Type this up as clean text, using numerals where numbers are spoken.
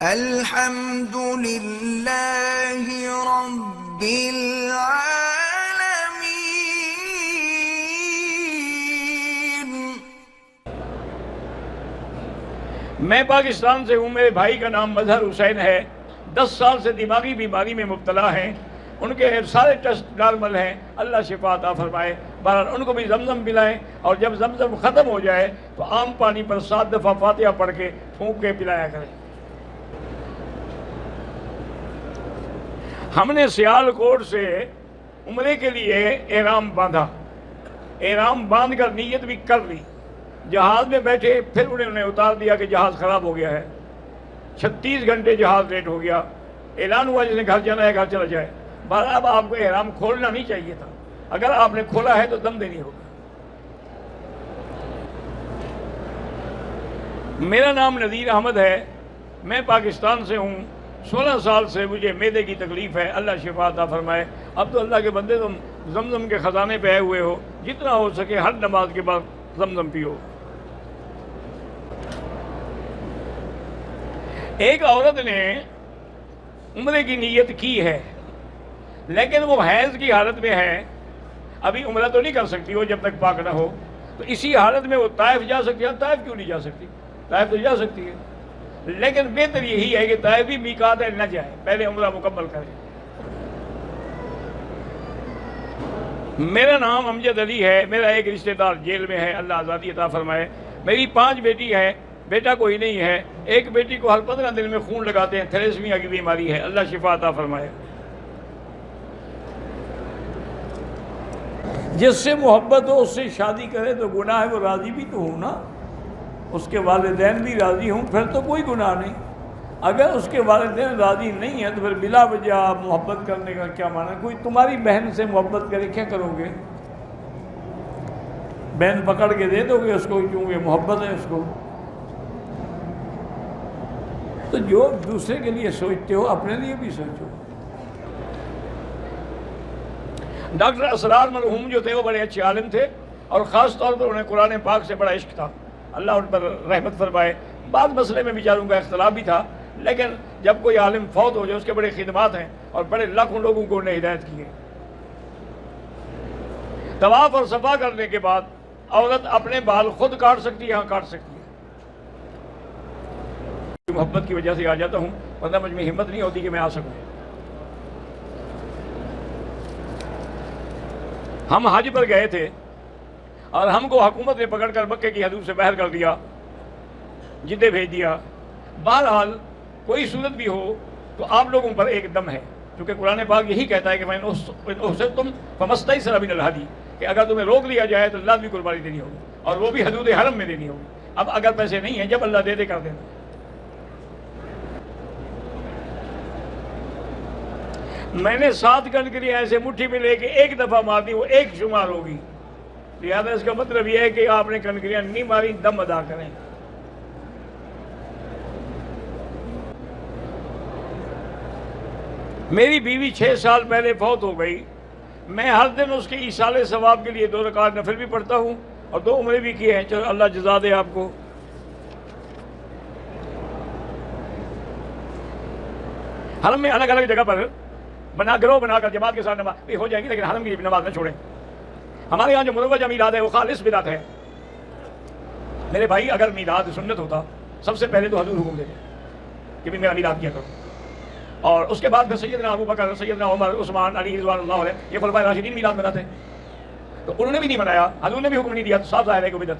الحمد للہ رب العالمین۔ میں پاکستان سے ہوں، میرے بھائی کا نام مظہر حسین ہے، 10 سال سے دماغی بیماری میں مبتلا ہیں، ان کے سارے ٹیسٹ نارمل ہیں، اللہ شفا عطا فرمائے۔ بہرحال ان کو بھی زمزم پلائیں، اور جب زمزم ختم ہو جائے تو عام پانی پر 7 دفعہ فاتحہ پڑھ کے پھونک کے پلایا کریں۔ ہم نے سیالکوٹ سے عمرے کے لیے احرام باندھا، احرام باندھ کر نیت بھی کر لی، جہاز میں بیٹھے، پھر انہوں نے اتار دیا کہ جہاز خراب ہو گیا ہے، 36 گھنٹے جہاز لیٹ ہو گیا، اعلان ہوا جس نے گھر جانا ہے گھر چلا جائے۔ بہرحال اب آپ کو احرام کھولنا نہیں چاہیے تھا، اگر آپ نے کھولا ہے تو دم دینی ہوگا۔ میرا نام نذیر احمد ہے، میں پاکستان سے ہوں، 16 سال سے مجھے معدے کی تکلیف ہے، اللہ شفا عطا فرمائے۔ اب تو اللہ کے بندے تم زمزم کے خزانے پہ آئے ہوئے ہو، جتنا ہو سکے ہر نماز کے بعد زمزم پیو۔ ایک عورت نے عمرے کی نیت کی ہے، لیکن وہ حیض کی حالت میں ہے، ابھی عمرہ تو نہیں کر سکتی وہ جب تک پاک نہ ہو، تو اسی حالت میں وہ طائف جا سکتی ہے۔ طائف کیوں نہیں جا سکتی؟ طائف تو جا سکتی ہے، لیکن بہتر یہی ہے کہ طائف بھی میقات ہے، نہ جائے، پہلے عمرہ مکمل کرے۔ میرا نام امجد علی ہے، میرا ایک رشتہ دار جیل میں ہے، اللہ آزادی عطا فرمائے۔ میری 5 بیٹی ہیں، بیٹا کوئی نہیں ہے، ایک بیٹی کو ہر 15 دن میں خون لگاتے ہیں، تھیلیسیمیا کی بیماری ہے، اللہ شفا عطا فرمائے۔ جس سے محبت ہو اس سے شادی کرے تو گناہ ہے، وہ راضی بھی تو ہوں نا، اس کے والدین بھی راضی ہوں، پھر تو کوئی گناہ نہیں۔ اگر اس کے والدین راضی نہیں ہیں تو پھر بلا وجہ آپ محبت کرنے کا کیا معنی؟ کوئی تمہاری بہن سے محبت کرے، کیا کرو گے؟ بہن پکڑ کے دے دو گے اس کو، کیونکہ محبت ہے اس کو؟ تو جو دوسرے کے لیے سوچتے ہو اپنے لیے بھی سوچو۔ ڈاکٹر اسرار مرحوم جو تھے وہ بڑے اچھے عالم تھے، اور خاص طور پر انہیں قرآن پاک سے بڑا عشق تھا، اللہ ان پر رحمت فرمائے۔ بعض مسئلے میں بیچاروں کا اختلاف بھی تھا، لیکن جب کوئی عالم فوت ہو جائے اس کے بڑے خدمات ہیں، اور بڑے لاکھوں لوگوں کو انہیں ہدایت کی ہے۔ طواف اور صفا کرنے کے بعد عورت اپنے بال خود کاٹ سکتی ہے، ہاں کاٹ سکتی ہے۔ محبت کی وجہ سے آ جاتا ہوں، ورنہ مجھ میں ہمت نہیں ہوتی کہ میں آ سکوں۔ ہم حج پر گئے تھے، اور ہم کو حکومت نے پکڑ کر مکے کی حدود سے باہر کر دیا، جدے بھیج دیا۔ بہرحال کوئی صورت بھی ہو تو آپ لوگوں پر ایک دم ہے، کیونکہ قرآن پاک یہی کہتا ہے کہ میں تم فمستیسر من الہدی، کہ اگر تمہیں روک لیا جائے تو لازمی قربانی دینی ہوگی، اور وہ بھی حدود حرم میں دینی ہوگی۔ اب اگر پیسے نہیں ہیں، جب اللہ دے دے کر دینا۔ میں نے 7 کنکریاں ایسے مٹھی میں لے کے ایک دفعہ مار دی، وہ ایک شمار ہوگی، لہٰذا اس کا مطلب یہ ہے کہ آپ نے کنکریاں نہیں ماری، دم ادا کریں۔ میری بیوی 6 سال پہلے فوت ہو گئی، میں ہر دن اس کے ایصال ثواب کے لیے 2 رکعت نفل بھی پڑھتا ہوں، اور 2 عمرے بھی کیے ہیں، چلو اللہ جزا دے آپ کو۔ حرم میں الگ الگ جگہ پر گروہ بنا کر جماعت کے ساتھ نماز ہو جائے گی، لیکن حرم کی نماز نہ چھوڑیں۔ ہمارے یہاں جو مروجہ میلاد ہے وہ خالص بدعت ہے۔ میرے بھائی، اگر میلاد سنت ہوتا سب سے پہلے تو حضور حکم دیتے کہ بھی میرا میلاد کیا کرو، اور اس کے بعد پھر سیدنا ابو بکر، سیدنا عمر، عثمان، علی رضوان اللہ علیہ، یہ خلفائے راشدین میلاد مناتے، تو انہوں نے بھی نہیں منایا، حضور نے بھی حکم نہیں دیا، تو صاف ظاہر ہے کہ بدعت۔